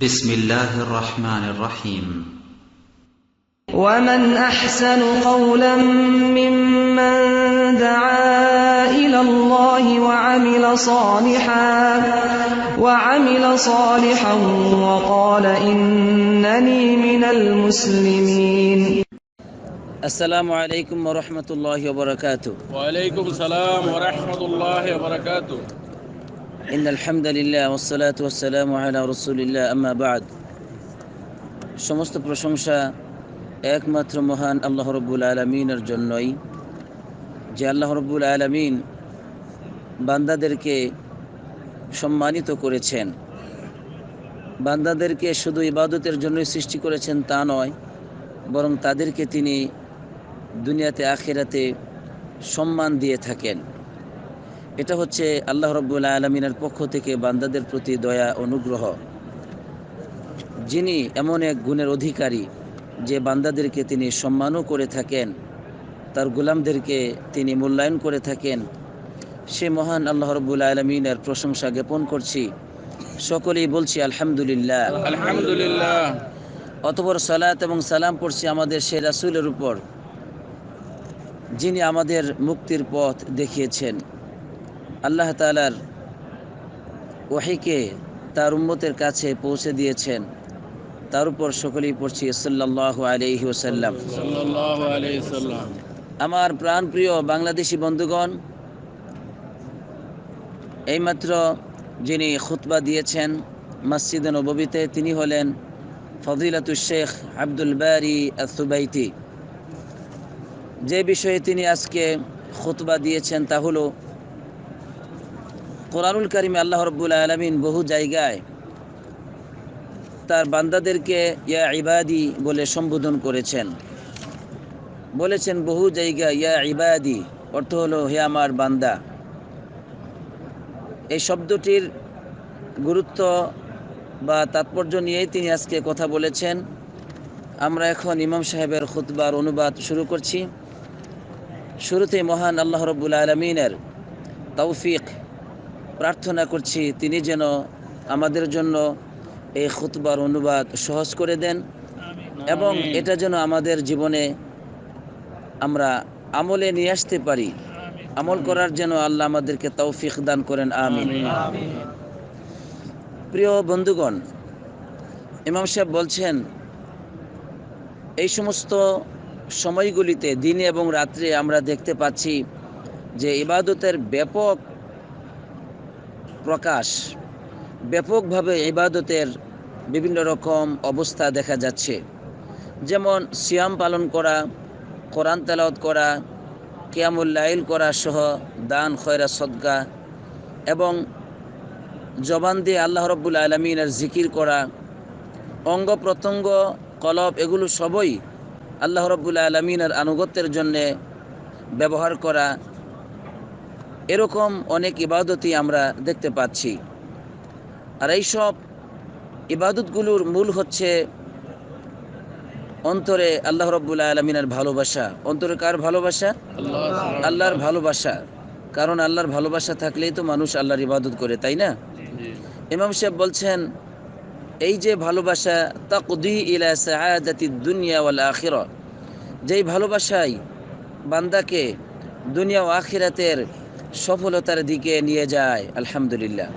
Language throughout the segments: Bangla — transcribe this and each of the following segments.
بسم الله الرحمن الرحيم. ومن أحسن قولا ممن دعا إلى الله وعمل صالحا وقال إنني من المسلمين. السلام عليكم ورحمة الله وبركاته. وعليكم السلام ورحمة الله وبركاته. إن الحمد لله والصلاة والسلام على رسول الله أما بعد. সমস্ত প্রশংসা একমাত্র মহান আল্লাহ রাব্বুল আলামিনের জন্যই, যে আল্লাহ রাব্বুল আলামিন বান্দাদেরকে সম্মানিত করেছেন। বান্দাদেরকে শুধু ইবাদতের জন্যই সৃষ্টি করেছেন তা নয়, বরং তাদেরকে তিনি দুনিয়াতে আখিরাতে সম্মান দিয়ে থাকেন। এটা হচ্ছে আল্লাহ রাব্বুল আলামিনের পক্ষ থেকে বান্দাদের প্রতি দয়া অনুগ্রহ। যিনি এমন এক গুণের অধিকারী যে বান্দাদেরকে তিনি সম্মানও করে থাকেন, তার গোলামদেরকে তিনি মূল্যায়ন করে থাকেন, সে মহান আল্লাহ রাব্বুল আলামিনের প্রশংসা জ্ঞাপন করছি। সকলেই বলছি আলহামদুলিল্লাহ আলহামদুলিল্লাহ। অতঃপর সালাত এবং সালাম পড়ছি আমাদের সেই রাসূলের উপর, যিনি আমাদের মুক্তির পথ দেখিয়েছেন। আল্লাহ তাআলার ওহীকে তার উম্মতের কাছে পৌঁছে দিয়েছেন। তার উপর সকলেই পড়ছি সাল্লাল্লাহু আলাইহি ওয়াসাল্লাম। সাল্লাল্লাহু আলাইহি ওয়াসাল্লাম। আমার প্রাণপ্রিয় বাংলাদেশি বন্ধুগণ, এইমাত্র যিনি খুতবা দিয়েছেন মসজিদে নববীতে, তিনি হলেন ফজিলাতুশ শেখ আব্দুল বারী আস-সুবাইতি। যে বিষয়ে তিনি আজকে খুতবা দিয়েছেন তা হলো কোরআনুল কারিমে আল্লাহ রাব্বুল আলামিন বহু জায়গায় তার বান্দাদেরকে ইয়া ইবাদি বলে সম্বোধন করেছেন। বলেছেন বহু জায়গায় ইয়া ইবাদি, অর্থ হলো হে আমার বান্দা। এই শব্দটির গুরুত্ব বা তাৎপর্য নিয়েই তিনি আজকে কথা বলেছেন। আমরা এখন ইমাম সাহেবের খুতবার অনুবাদ শুরু করছি। শুরুতে মহান আল্লাহ রাব্বুল আলামিনের তৌফিক প্রার্থনা করছি, তিনি যেন আমাদের জন্য এই খুতবার অনুবাদ সহজ করে দেন এবং এটা যেন আমাদের জীবনে আমরা আমলে নিয়ে আসতে পারি। আমল করার যেন আল্লাহ আমাদেরকে তৌফিক দান করেন, আমিন। প্রিয় বন্ধুগণ, ইমাম সাহেব বলছেন এই সমস্ত সময়গুলিতে দিনে এবং রাত্রে আমরা দেখতে পাচ্ছি যে ইবাদতের ব্যাপক প্রকাশ, ব্যাপকভাবে ইবাদতের বিভিন্ন রকম অবস্থা দেখা যাচ্ছে। যেমন সিয়াম পালন করা, কোরআন তেলাওয়াত করা, কিয়ামুল লাইল করা সহ দান, খয়রাত, সদকা এবং জবান দিয়ে আল্লাহ রাব্বুল আলামিনের জিকির করা, অঙ্গ প্রত্যঙ্গ, কলব, এগুলো সবই আল্লাহ রাব্বুল আলামিনের আনুগত্যের জন্যে ব্যবহার করা, এরকম অনেক ইবাদতই আমরা দেখতে পাচ্ছি। আর এইসব ইবাদতগুলোর মূল হচ্ছে অন্তরে আল্লাহ রাব্বুল আলামিনের ভালোবাসা। অন্তরে কার ভালোবাসা? আল্লাহর ভালোবাসা। কারণ আল্লাহর ভালোবাসা থাকলেই তো মানুষ আল্লাহর ইবাদত করে, তাই না? ইমাম সাহেব বলছেন এই যে ভালোবাসা, তাকদি ইলা সাআদাতিদ দুনিয়া ওয়াল আখিরা, যেই ভালোবাসাই বান্দাকে দুনিয়া ও আখিরাতের সফলতার দিকে নিয়ে যায়। আলহামদুলিল্লাহ,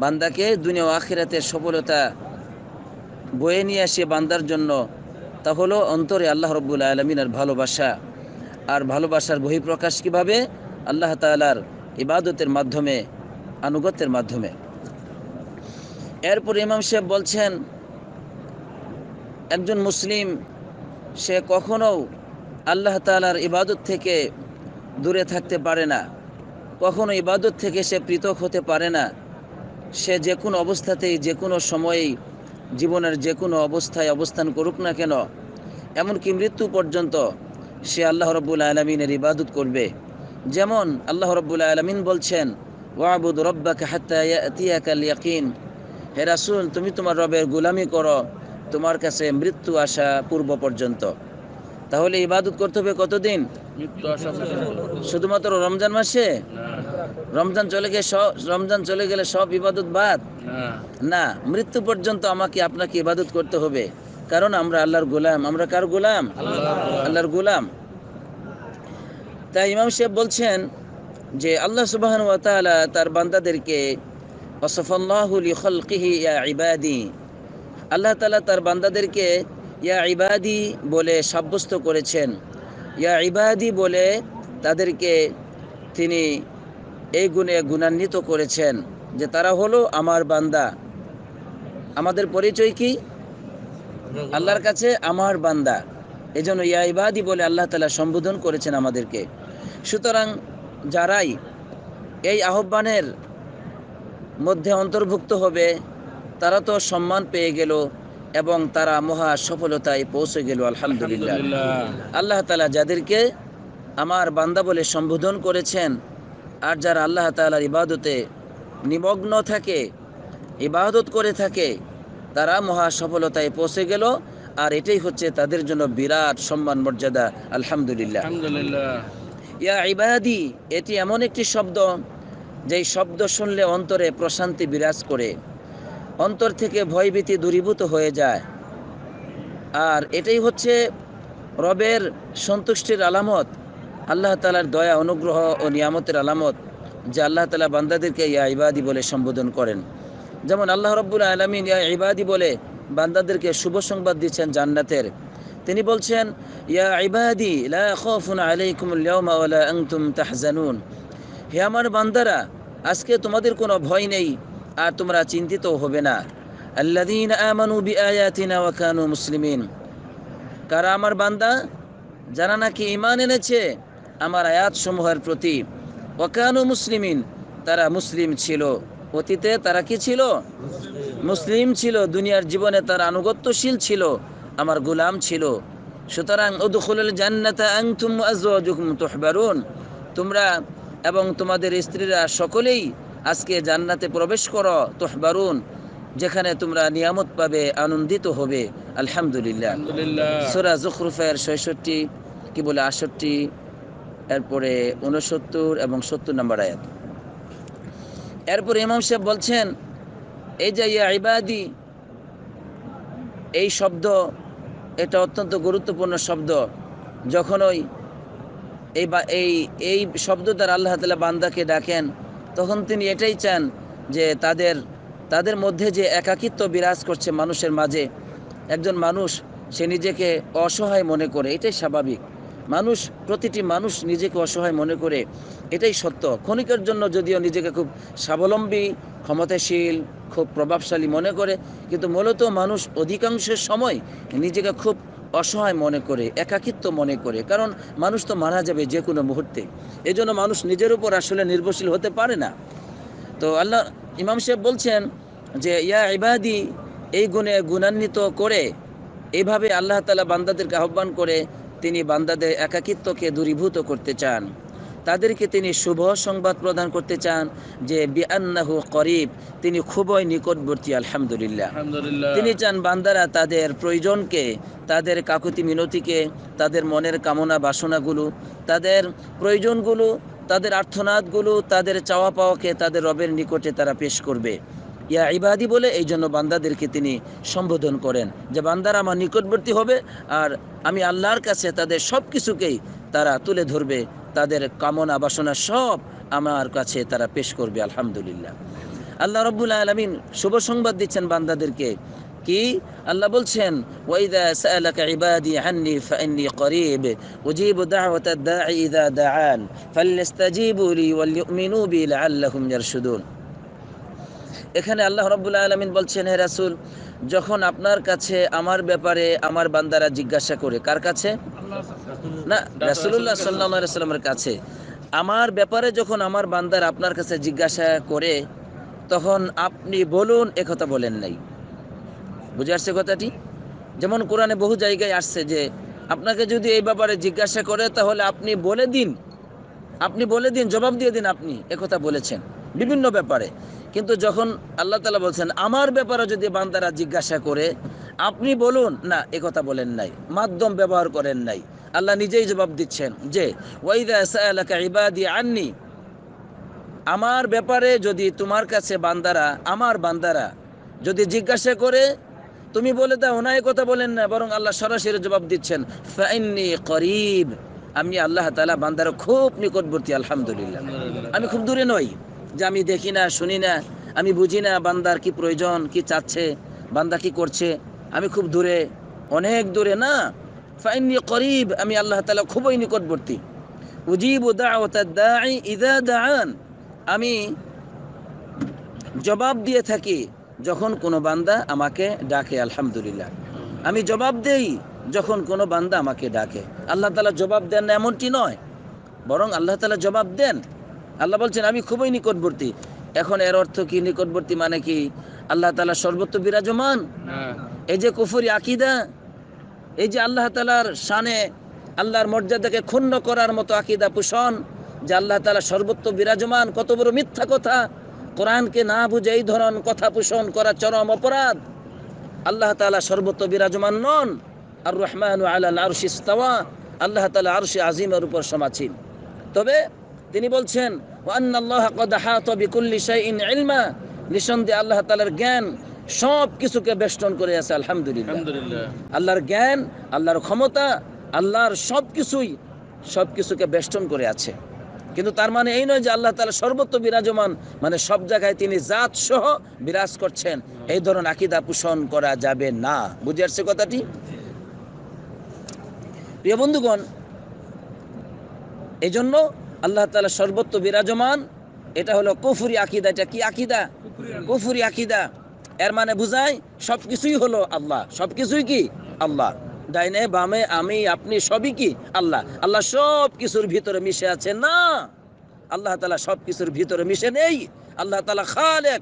বান্দাকে দুনিয়া ও আখিরাতের সফলতা বয়ে নিয়ে আসে বান্দার জন্য, তা হলো অন্তরে আল্লাহ রাব্বুল আলামিনের ভালোবাসা। আর ভালোবাসার বহিঃপ্রকাশ কিভাবে? আল্লাহ তাআলার ইবাদতের মাধ্যমে, আনুগত্যের মাধ্যমে। এরপর ইমাম সাহেব বলছেন একজন মুসলিম সে কখনো আল্লাহ তাআলার ইবাদত থেকে দূরে থাকতে পারে না, কখনো ইবাদত থেকে সে পৃথক হতে পারে না। সে যে কোনো অবস্থাতেই, যে কোনো সময়েই, জীবনের যে কোনো অবস্থায় অবস্থান করুক না কেন, এমনকি মৃত্যু পর্যন্ত সে আল্লাহ রাব্বুল আলামিনের ইবাদত করবে। যেমন আল্লাহ রাব্বুল আলামিন বলছেন ওয়াবুদ রাব্বাকা হাত্তা ইয়াতিয়াকাল ইয়াকিন, হে রাসূল তুমি তোমার রবের গোলামি করো তোমার কাছে মৃত্যু আসা পূর্ব পর্যন্ত। তাহলে ইবাদত করতে হবে কতদিন? মৃত্যু আসা পর্যন্ত। শুধুমাত্র রমজান মাসে? রমজান চলে গেলে সব ইবাদত বাদ না না, মৃত্যু পর্যন্ত আমাকে আপনাকে ইবাদত করতে হবে, কারণ আমরা আল্লাহর গোলাম। আমরা কার গোলাম? আল্লাহর গোলাম। তাই ইমাম সাহেব বলছেন যে আল্লাহ সুবহানাহু ওয়া তাআলা তার বান্দাদেরকে ওয়াসাফাল্লাহু লিখালকিহি ইয়া ইবাদি, আল্লাহ তাআলা তার বান্দাদেরকে ইয়া ইবাদি বলে সাব্যস্ত করেছেন। ইয়া ইবাদি বলে তাদেরকে তিনি এই গুণে গুণান্বিত করেছেন যে তারা হলো আমার বান্দা। আমাদের পরিচয় কি? আল্লাহর কাছে আমার বান্দা। এজন্য ইয়া ইবাদি বলে আল্লাহ তাআলা সম্বোধন করেছেন আমাদেরকে। সুতরাং যারাই এই আহ্বানের মধ্যে অন্তর্ভুক্ত হবে তারা তো সম্মান পেয়ে গেল এবং তারা মহা সফলতায় পৌঁছে গেল। আলহামদুলিল্লাহ। আল্লাহ তাআলা যাদেরকে আমার বান্দা বলে সম্বোধন করেছেন, আর যারা আল্লাহ তাআলার ইবাদতে নিমগ্ন থাকে, ইবাদত করে থাকে, তারা মহা সফলতায় পৌঁছে গেল। আর এটাই হচ্ছে তাদের জন্য বিরাট সম্মান মর্যাদা। আলহামদুলিল্লাহ। আলহামদুলিল্লাহ। ইয়া ইবাদি এটি এমন একটি শব্দ যেই শব্দ শুনলে অন্তরে প্রশান্তি বিরাজ করে, অন্তর থেকে ভয়ভীতি দূরীভূত হয়ে যায়। আর এটাই হচ্ছে রবের সন্তুষ্টির আলামত, আল্লাহ তাআলার দয়া, অনুগ্রহ ও নিয়ামতের আলামত যে আল্লাহ তাআলা বান্দাদেরকে ইয়া ইবাদি বলে সম্বোধন করেন। যেমন আল্লাহ রাব্বুল আলামিন ইয়া ইবাদি বলে বান্দাদেরকে শুভ সংবাদ দিচ্ছেন জান্নাতের। তিনি বলছেন, ইয়া ইবাদি লা খাউফুন আলাইকুমুল ইয়াওমা ওয়া লা আনতুম তাহজানুন, হে আমার বান্দারা, আজকে তোমাদের কোনো ভয় নেই আর তোমরা চিন্তিত হবে না। আল্লাযীনা আমানু বিআয়াতিনা ওয়া কানু মুসলিমিন, কারা আমার বান্দা? যারা নাকি ঈমান এনেছে আমার আয়াত সমূহের প্রতি। ওয়া কানু মুসলিমিন, তারা মুসলিম ছিল। অতীতে তারা কি ছিল? মুসলিম ছিল। দুনিয়ার জীবনে তারা আনুগত্যশীল ছিল, আমার গোলাম ছিল। সুতরাং উদখুলুল জান্নাতা আনতুম ওয়া আজওয়াজুকুম তুহবারুন, তোমরা এবং তোমাদের স্ত্রীরা সকলেই আজকে জান্নাতে প্রবেশ করো। তুহবারুন, যেখানে তোমরা নিয়ামত পাবে, আনন্দিত হবে। আলহামদুলিল্লাহ। সূরা যুখরুফের 66 কি বলে 68, এরপরে 69 এবং 70 নম্বর আয়াত। এরপরে ইমাম সাহেব বলছেন, এই যে ইয়া ইবাদি এই শব্দ, এটা অত্যন্ত গুরুত্বপূর্ণ শব্দ। যখন এই শব্দ দ্বারা আল্লাহ তাআলা বান্দাকে ডাকেন, তখন তিনি এটাই চান যে তাদের মধ্যে যে একাকিত্ব বিরাজ করছে মানুষের মাঝে, একজন মানুষ সে নিজেকে অসহায় মনে করে, এটাই স্বাভাবিক। প্রতিটি মানুষ নিজেকে অসহায় মনে করে, এটাই সত্য। ক্ষণিকের জন্য যদিও নিজেকে খুব স্বাবলম্বী, ক্ষমতাশীল, খুব প্রভাবশালী মনে করে, কিন্তু মূলত মানুষ অধিকাংশ সময় নিজেকে খুব অসহায় মনে করে, একাকিত্ব মনে করে। কারণ মানুষ তো মারা যাবে যে কোনো মুহূর্তে। এজন্য মানুষ নিজের উপর আসলে নির্ভরশীল হতে পারে না। তো ইমাম সাহেব বলছেন যে ইয়া ইবাদি এই গুণে গুণান্বিত করে, এইভাবে আল্লাহ তাআলা বান্দাদেরকে আহ্বান করে তিনি বান্দাদের একাকিত্বকে দূরীভূত করতে চান। তাদেরকে তিনি শুভ সংবাদ প্রদান করতে চান যে বিআন্নাহু করিব, তিনি খুবই নিকটবর্তী। আলহামদুলিল্লাহ। তিনি চান বান্দারা তাদের প্রয়োজনকে, তাদের কাকুতি মিনতিকে, তাদের মনের কামনা বাসনাগুলো, তাদের প্রয়োজনগুলো, তাদের আর্তনাদগুলো, তাদের চাওয়া পাওয়াকে তাদের রবের নিকটে তারা পেশ করবে। ইয়া ইবাদি বলে এই জন্য বান্দাদেরকে তিনি সম্বোধন করেন যে বান্দারা আমার নিকটবর্তী হবে, আর আমি আল্লাহর কাছে তাদের সব কিছুকেই তারা তুলে ধরবে, তাদের কামনা বাসনা সব আমার কাছে তারা পেশ করবে। আলহামদুলিল্লাহ। আল্লাহ রাব্বুল আলামিন শুভ সংবাদ দিচ্ছেন বান্দাদেরকে। কি আল্লাহ বলছেন, ওয়াইদা সাআলাকা ইবাদি আন্নি ফাইন্নী করিব উজিবু দাওয়াতাদ দাঈ ইযা দাআন ফালইস্তাজিবু লি ওয়াল ইউমিনু বি লাআল্লাহুম ইয়ারশুদুন। এখানে আল্লাহ রাব্বুল আলামিন বলছেন, হে রাসূল, যখন আপনার কাছে আমার ব্যাপারে আমার বান্দারা জিজ্ঞাসা করে, কার কাছে? না, রাসূলুল্লাহ সাল্লাল্লাহু আলাইহি ওয়াসাল্লামের কাছে। আমার ব্যাপারে যখন আমার বান্দারা আপনার কাছে জিজ্ঞাসা করে, তখন আপনি বলুন, একথা বলেন নাই। বুঝে আসছে কথাটি? যেমন কোরআনে বহু জায়গায় আসছে যে আপনাকে যদি এই ব্যাপারে জিজ্ঞাসা করে তাহলে আপনি বলে দিন, জবাব দিয়ে দিন, আপনি একথা বলেছেন বিভিন্ন ব্যাপারে। কিন্তু যখন আল্লাহ তাআলা বলছেন আমার ব্যাপারে যদি বান্দারা জিজ্ঞাসা করে, আপনি বলুন, না, একথা বলেন নাই, মাধ্যম ব্যবহার করেন নাই। আল্লাহ নিজেই জবাব দিচ্ছেন যে ওয়াইদা সাআলাকা ইবাদি আন্নি, আমার ব্যাপারে যদি তোমার কাছে বান্দারা, আমার বান্দারা যদি জিজ্ঞাসা করে, তুমি বলে দাও না, এই কথা বলেন না, বরং আল্লাহ সরাসরি জবাব দিচ্ছেন, ফাইন্নী করিব, আমি আল্লাহ তাআলা বান্দারা খুব নিকটবর্তী। আলহামদুলিল্লাহ, আমি খুব দূরে নই যে আমি দেখি না, শুনি না, আমি বুঝি না বান্দার কি প্রয়োজন, কি চাচ্ছে, বান্দা কি করছে, আমি খুব দূরে, অনেক দূরে না। ফাইন্নী করিব, আমি আল্লাহ তাআলা খুবই নিকটবর্তী। উজিবু দাওয়াতাদ দাঈ ইযা দাআন, আমি জবাব দিয়ে থাকি যখন কোনো বান্দা আমাকে ডাকে। আলহামদুলিল্লাহ, আমি জবাব দেই যখন কোনো বান্দা আমাকে ডাকে। আল্লাহ তাআলা জবাব দেন না এমনটি নয়, বরং আল্লাহ তাআলা জবাব দেন। আল্লাহ বলছেন আমি খুবই নিকটবর্তী। এখন এর অর্থ কি? নিকটবর্তী মানে কি আল্লাহ তাআলা সর্বত্র বিরাজমান? এই যে কুফরি আকীদা, এই যে আল্লাহ তাআলার শানে, আল্লাহর মর্যাদাকে ক্ষুণ্ণ করার মতো আকীদা পোষণ যে আল্লাহ তাআলা সর্বত্র বিরাজমান, কত বড় মিথ্যা কথা। কোরআনকে না বুঝে এই ধরনের কথা পোষণ করা চরম অপরাধ। আল্লাহ তাআলা সর্বত্র বিরাজমান নন। আর রহমানু আলাল আরশি ইস্তাওয়া, আল্লাহ তাআলা আরশে আজিমের উপর সমাসীন। তবে তিনি বলছেন ওয়া আন্নাল্লাহা ক্বাদ আহাতা বিকুল্লি শাইইন ইলমা, নিঃসন্দেহে আল্লাহ তাআলার জ্ঞান সব কিছুকে বেষ্টন করে আছে। আলহামদুলিল্লাহ, আল্লাহর জ্ঞান, আল্লাহর ক্ষমতা, আল্লাহর সবকিছুকে বেষ্টন করে আছে। কিন্তু তার মানে এই নয় যে আল্লাহ তাআলা সর্বত্র বিরাজমান, মানে সব জায়গায় তিনি জাত সহ বিরাজ করছেন। এই ধরনের আকীদা পোষণ করা যাবে না। বুঝে আসছে কথাটি? প্রিয় বন্ধুগণ, এই জন্য আল্লাহ তাআলা সর্বত্র বিরাজমান, এটা হলো কুফরি আকীদা। এটা কি আকীদা? কুফরি আকীদা। এর মানে বুঝায় সবকিছুই হলো আল্লাহ, সবকিছুই কি আল্লাহ, ডাইনে বামে আমি আপনি সবই কি আল্লাহ। আল্লাহ সব কিছুর ভিতরে মিশে আছে না, আল্লাহ তাআলা সব কিছুর ভিতরে মিশে নেই। আল্লাহ তাআলা খালেক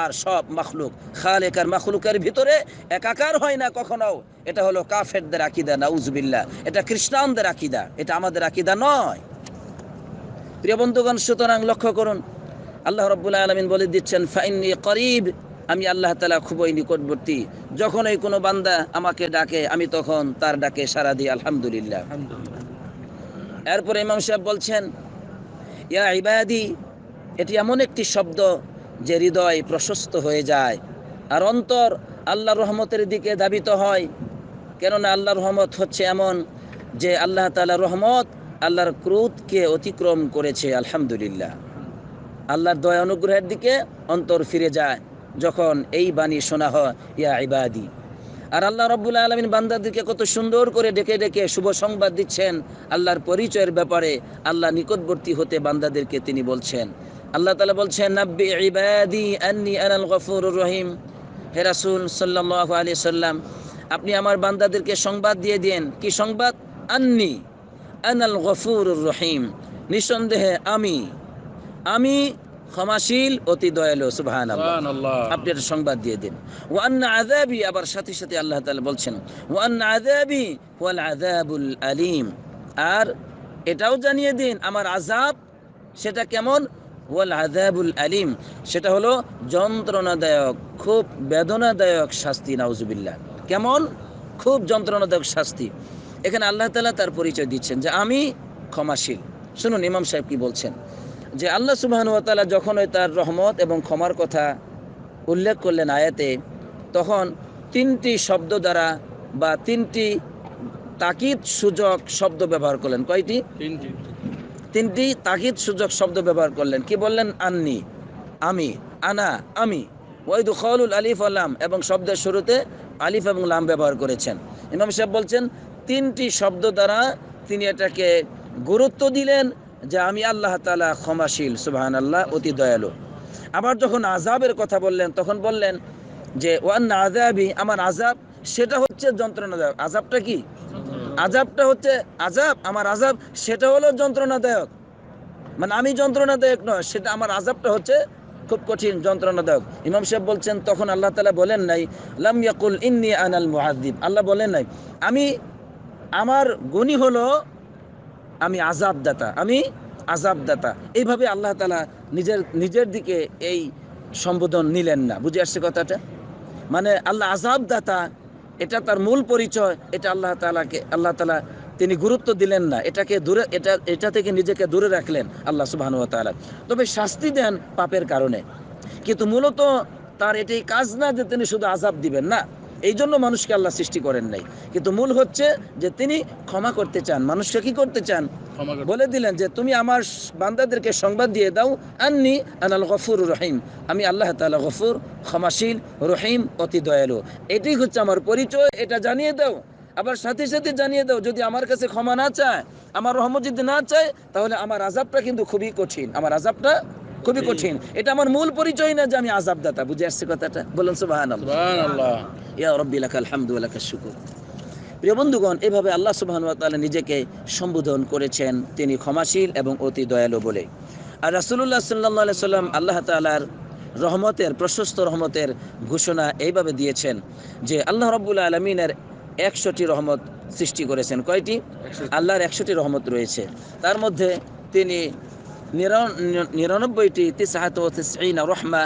আর সব মাখলুক, খালেক আর মাখলুকের ভিতরে একাকার হয় না কখনো। এটা হলো কাফেরদের আকীদা, নাউজুবিল্লাহ। এটা খ্রিস্টানদের আকীদা, এটা আমাদের আকীদা নয়। প্রিয় বন্ধুগণ, সুতরাং লক্ষ্য করুন, আল্লাহ রাব্বুল আলামিন বলে দিচ্ছেন ফাইন্নী করিব, আমি আল্লাহ তাআলা খুবই নিকটবর্তী। যখনই কোনো বান্দা আমাকে ডাকে আমি তখন তার ডাকে সাড়া দিই। আলহামদুলিল্লাহ। এরপরে ইমাম সাহেব বলছেন ইয়া ইবাদি, এটি এমন একটি শব্দ যে হৃদয় প্রশস্ত হয়ে যায় আর অন্তর আল্লাহর রহমতের দিকে ধাবিত হয়। কেননা আল্লাহর রহমত হচ্ছে এমন যে আল্লাহ তাআলার রহমত আল্লাহর ক্রোধকে অতিক্রম করেছে। আলহামদুলিল্লাহ, আল্লাহর দয়া অনুগ্রহের দিকে অন্তর ফিরে যায় যখন এই বাণী শোনা হয় ইয়া ইবাদি। আর আল্লাহ রাব্বুল আলামিন বান্দাদেরকে কত সুন্দর করে ডেকে ডেকে শুভ সংবাদ দিচ্ছেন আল্লাহর পরিচয়ের ব্যাপারে। আল্লাহ নিকটবর্তী হতে বান্দাদেরকে তিনি বলছেন। আল্লাহ তাআলা বলছেন নাব্বি ইবাদি আন্নী আনাল গফুরুর রহিম। হে রাসূল সাল্লাল্লাহু আলাইহি সাল্লাম, আপনি আমার বান্দাদেরকে সংবাদ দিয়ে দেন। কি সংবাদ? আন্নী আনাল গফুরুর রহিম, নিঃসন্দেহে আমি ক্ষমাশীল, অতি দয়ালু। সুবহানাল্লাহ, আপনি এটা সংবাদ দিয়ে দিন। ওয়া আন্না আযাবি, আবার সাথে সাথে আল্লাহ তাআলা বলছেন ওয়া আন্না আযাবি ওয়াল আযাবুল আলীম, আর এটাও জানিয়ে দিন আমার আযাব সেটা কেমন। ওয়াল আযাবুল আলীম, সেটা হলো যন্ত্রণাদায়ক, খুব বেদনাদায়ক শাস্তি। নাউজুবিল্লাহ, কেমন? খুব যন্ত্রণাদায়ক শাস্তি। এখানে আল্লাহ তাআলা তার পরিচয় দিচ্ছেন যে আমি ক্ষমাশীল। শুনুন ইমাম সাহেব কি বলছেন, যে আল্লাহ সুবহানাহু ওয়া তাআলা যখন তার রহমত এবং ক্ষমার কথা উল্লেখ করলেন আয়াতে, তখন তিনটি শব্দ দ্বারা বা তিনটি তাকিদ সূচক শব্দ ব্যবহার করলেন। কয়টি? তিনটি তাকিদ সূচক শব্দ ব্যবহার করলেন। কি বললেন? আন্নি, আমি, আনা, আমি, ওয়াইদুখালুল আলিফ ওয়াল লাম, এবং শব্দের শুরুতে আলিফ এবং লাম ব্যবহার করেছেন। ইমাম সাহেব বলছেন তিনটি শব্দ দ্বারা তিনি এটাকে গুরুত্ব দিলেন যে আমি আল্লাহ তাআলা ক্ষমাশীল, সুবহানাল্লাহ, অতি দয়ালু। আবার যখন আযাবের কথা বললেন তখন বললেন যে ওয়ান্না আযাবি, আমার আযাব সেটা হচ্ছে যন্ত্রণাদায়ক। আযাবটা কি? আযাবটা হচ্ছে আযাব, আমার আযাব সেটা হলো যন্ত্রণাদায়ক। মানে আমি যন্ত্রণাদায়ক নয়, সেটা আমার আযাবটা হচ্ছে খুব কঠিন, যন্ত্রণাদায়ক। ইমাম সাহেব বলছেন তখন আল্লাহ তাআলা বলেন নাই লাম ইয়াকুল ইন্নী আনাল মুআযযিব, আল্লাহ বলেন নাই আমার গুণই হলো আমি আযাবদাতা, আমি আযাবদাতা। এইভাবে আল্লাহ তাআলা নিজের দিকে এই সম্বোধন নিলেন না। বুঝে আসছে কথাটা? মানে আল্লাহ আযাবদাতা, এটা তার মূল পরিচয়। এটা আল্লাহ তাআলা তিনি গুরুত্ব দিলেন না, এটাকে দূরে এটা থেকে নিজেকে দূরে রাখলেন আল্লাহ সুবহানাহু ওয়া তাআলা। তবে শাস্তি দেন পাপের কারণে, কিন্তু মূলত তার এটাই কাজ না যে তিনি শুধু আযাব দিবেন, না, এই জন্য মানুষকে আল্লাহ সৃষ্টি করেন নাই। কিন্তু মূল হচ্ছে যে তিনি ক্ষমা করতে চান। মানুষকে কি করতে চান? বলে দিলেন যে তুমি আমার বান্দাদেরকে সংবাদ দিয়ে দাও, আন্নি আনাল গফুরুর রহিম, আমি আল্লাহ তাআলা গফুর, ক্ষমাশীল, রহিম, অতি দয়ালু। এটাই হচ্ছে আমার পরিচয়, এটা জানিয়ে দাও। আবার সাথে সাথে জানিয়ে দাও, যদি আমার কাছে ক্ষমা না চায়, আমার রহমত যদি না চায়, তাহলে আমার আযাবটা কিন্তু খুবই কঠিন, আমার আযাবটা খুবই কঠিন। এটা আমার মূল পরিচয় না যে আমি আযাব দাতা। বুঝে আসছে কথাটা? বলুন সুবহানাল্লাহ। সুবহানাল্লাহ। ইয়া রাব্বি লাকাল হামদু ওয়া লাকাশ শুকর। প্রিয় বন্ধুগণ, এভাবে আল্লাহ সুবহানাহু ওয়া তাআলা নিজেকে সম্বোধন করেছেন তিনি ক্ষমাশীল এবং অতি দয়ালু বলে। আর রাসূলুল্লাহ সাল্লাল্লাহু আলাইহি সাল্লাম আল্লাহ তাআলার রহমতের, প্রশস্ত রহমতের ঘোষণা এইভাবে দিয়েছেন যে আল্লাহ রাব্বুল আলামিনের 100টি রহমত সৃষ্টি করেছেন। কয়টি? আল্লাহর 100টি রহমত রয়েছে, তার মধ্যে তিনি 99টি 99 রহমা,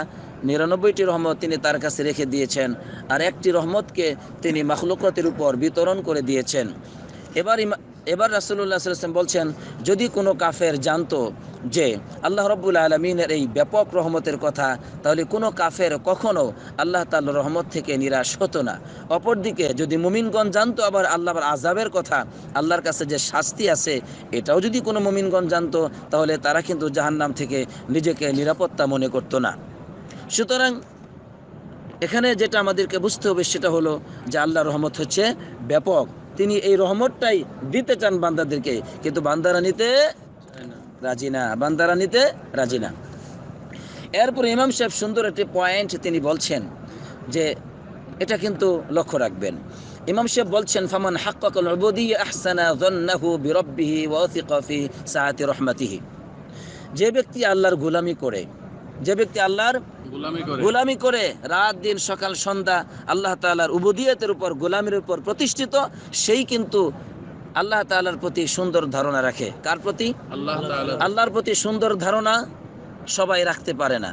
99টি রহমত তিনি তার কাছে রেখে দিয়েছেন, আর একটি রহমতকে তিনি মাখলুকাতের উপর বিতরণ করে দিয়েছেন। এবার রাসূলুল্লাহ সাল্লাল্লাহু আলাইহি ওয়াসাল্লাম বলছেন, যদি কোনো কাফের জানতো যে আল্লাহ রাব্বুল আলামিনের এই ব্যাপক রহমতের কথা, তাহলে কোনো কাফের কখনো আল্লাহ তাআলার রহমত থেকে নিরাশ হতো না। অপরদিকে যদি মুমিনগণ জানতো আবার আল্লাহর আযাবের কথা, আল্লাহর কাছে যে শাস্তি আছে, এটাও যদি কোনো মুমিনগণ জানতো, তাহলে তারা কিন্তু জাহান্নাম থেকে নিজেকে নিরাপত্তা মনে করতো না। সুতরাং এখানে যেটা আমাদেরকে বুঝতে হবে সেটা হলো যে আল্লাহর রহমত হচ্ছে ব্যাপক। তিনি এই রহমতটাই দিতে চান বান্দাদেরকে, কিন্তু বান্দারা নিতে রাজি না, বান্দারা নিতে রাজি না। এরপর ইমাম সাহেব সুন্দর একটি পয়েন্ট তিনি বলছেন যে এটা কিন্তু লক্ষ্য রাখবেন। ইমাম সাহেব বলছেন, ফামান হাক্কাকাল উবুদিয়্যা আহসানা যান্নাহু বিরাব্বিহি ওয়া ওয়াসিকা ফি সাআতি রাহমাতিহি। যে ব্যক্তি আল্লাহর গোলামি করে, যে ব্যক্তি আল্লাহর গোলামি করে রাত দিন সকাল সন্ধ্যা আল্লাহ তাআলার উবুদিয়তের উপর, গোলামির উপর প্রতিষ্ঠিত, সেই কিন্তু আল্লাহ তাআলার প্রতি সুন্দর ধারণা রাখে। কার প্রতি? আল্লাহর প্রতি সুন্দর ধারণা সবাই রাখতে পারে না।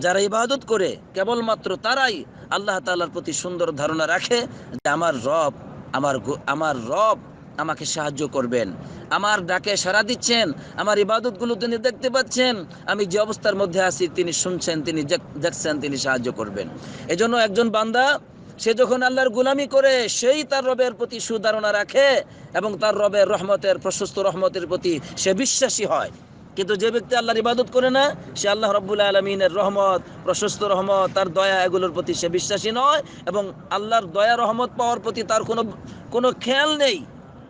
যারা ইবাদত করে কেবলমাত্র তারাই আল্লাহ তাআলার প্রতি সুন্দর ধারণা রাখে যে আমার রব আমাকে সাহায্য করবেন, আমার ডাকে সাড়া দিচ্ছেন, আমার ইবাদতগুলো তিনি দেখতে পাচ্ছেন, আমি যে অবস্থার মধ্যে আছি তিনি শুনছেন, তিনি দেখছেন, তিনি সাহায্য করবেন। এজন্য একজন বান্দা সে যখন আল্লাহর গোলামি করে, সেই তার রবের প্রতি সুধারণা রাখে এবং তার রবের রহমতের, প্রশস্ত রহমতের প্রতি সে বিশ্বাসী হয়। কিন্তু যে ব্যক্তি আল্লাহর ইবাদত করে না, সে আল্লাহ রাব্বুল আলামিনের রহমত, প্রশস্ত রহমত, তার দয়া, এগুলোর প্রতি সে বিশ্বাসী নয় এবং আল্লাহর দয়া রহমত পাওয়ার প্রতি তার কোনো খেয়াল নেই,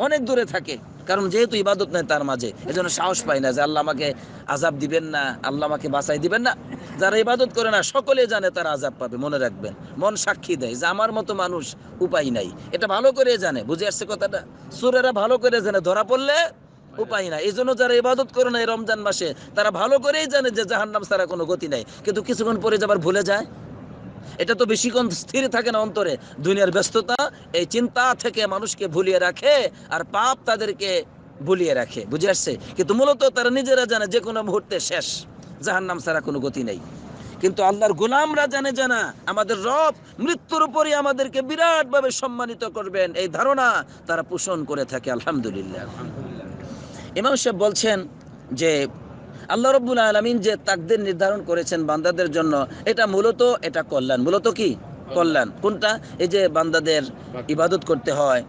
অনেক দূরে থাকে। কারণ যেহেতু ইবাদত নেই তার মাঝে, এজন্য সাহস পায় না যে আল্লাহ আমাকে আযাব দিবেন না, আল্লাহ আমাকে বাঁচাই দিবেন না। যারা ইবাদত করে না সকলে জানে তারা আযাব পাবে, মনে রাখবেন। মন সাক্ষী দেয় যে আমার মতো মানুষ উপায় নাই, এটা ভালো করে জানে। বুঝে আসছে কথাটা? সূরারা ভালো করে জানে, ধরা পড়লে উপায় নাই। এই জন্য যারা ইবাদত করে না এই রমজান মাসে, তারা ভালো করেই জানে যে জাহান্নাম ছাড়া কোনো গতি নাই, কিন্তু কিছুক্ষণ পরে আবার ভুলে যায়। এটা তো বেশিক্ষণ স্থির থাকে না অন্তরে। দুনিয়ার ব্যস্ততা এই চিন্তা থেকে মানুষকে ভুলিয়ে রাখে, আর পাপ তাদেরকে ভুলিয়ে রাখে। বুঝে আসছে? কিন্তু মূলত তারা নিজেরা জানে যে কোনো মুহূর্তে শেষ, জাহান্নাম ছাড়া কোনো গতি নেই। কিন্তু আল্লাহর গোলামরা জানে জানা আমাদের রব মৃত্যুর উপরই আমাদেরকে বিরাটভাবে সম্মানিত করবেন, এই ধারণা তারা পোষণ করে থাকে। আলহামদুলিল্লাহ। ইমাম সাহেব বলছেন যে আল্লাহ রাব্বুল আলামিন যে তাকদীর নির্ধারণ করেছেন বান্দাদের জন্য, এটা মূলত এটা কল্যাণ। মূলত কি কল্যাণ? কোনটা? এই যে বান্দাদের ইবাদত করতে হয়,